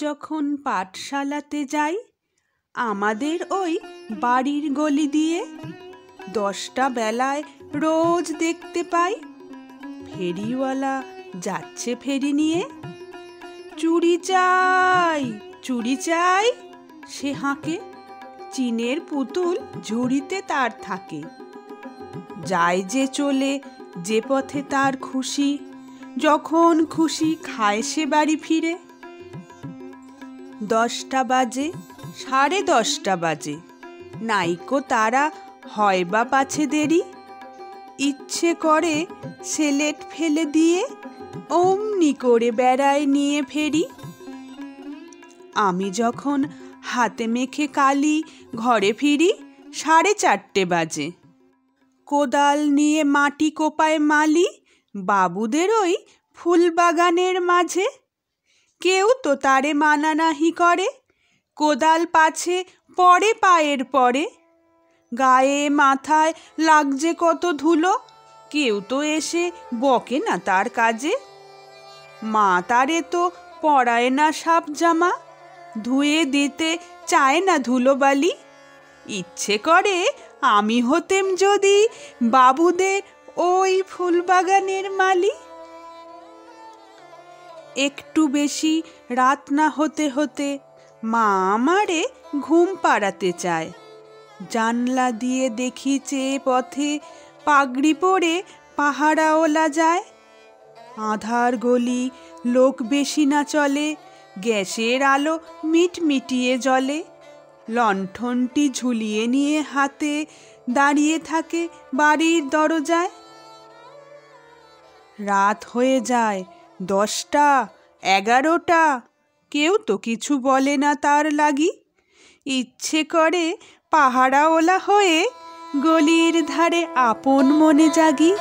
যখন পাঠশালাতে যাই আমাদের ওই বাড়ির গলি দিয়ে 10টা বেলায় রোজ দেখতে পাই ফেরিওয়ালা যাচ্ছে ফেরি নিয়ে। চুড়ি চাই চুড়ি চাই সে হাঁকে, চিনের পুতুল ঝুড়িতে তার থাকে। যায় যে চলে যে পথে তার খুশি, যখন খুশি খায় সে বাড়ি ফিরে। 10টা বাজে 10:30 বাজে, নাইকো তারা হয় বা পাছে দেরি। ইচ্ছে করে সেলেট ফেলে দিয়ে অমনি করে বেড়ায় নিয়ে ফেরি। আমি যখন হাতে মেখে কালি ঘরে ফিরি 4:30 বাজে। কোদাল নিয়ে মাটি কোপায় মালি বাবুদের ওই ফুল বাগানের মাঝে। কেউ তো তারে মানা নাহি করে, কোদাল পাছে পড়ে পায়ের পরে। গায়ে মাথায় লাগছে কত ধুলো, কেউ তো এসে বকে না তার কাজে। মা তারে তো পরায় না সাপ জামা, ধুয়ে দিতে চায় না ধুলোবালি। ইচ্ছে করে আমি হতেম যদি বাবুদের ওই ফুলবাগানের মালি। একটু বেশি রাত না হতে হতে মা আমারে ঘুম পাড়াতে চায়। জানলা দিয়ে দেখি চেয়ে পথে পাগড়ি পরে পাহারাওলা যায়। আধার গলি লোক বেশি না চলে, গ্যাসের আলো মিটমিটিয়ে জ্বলে। লণ্ঠনটি ঝুলিয়ে নিয়ে হাতে দাঁড়িয়ে থাকে বাড়ির দরজায়। রাত হয়ে যায় 10টা 11টা, কেউ তো কিছু বলে না তার লাগি। ইচ্ছে করে পাহারাওলা হয়ে গলির ধারে আপন মনে জাগি।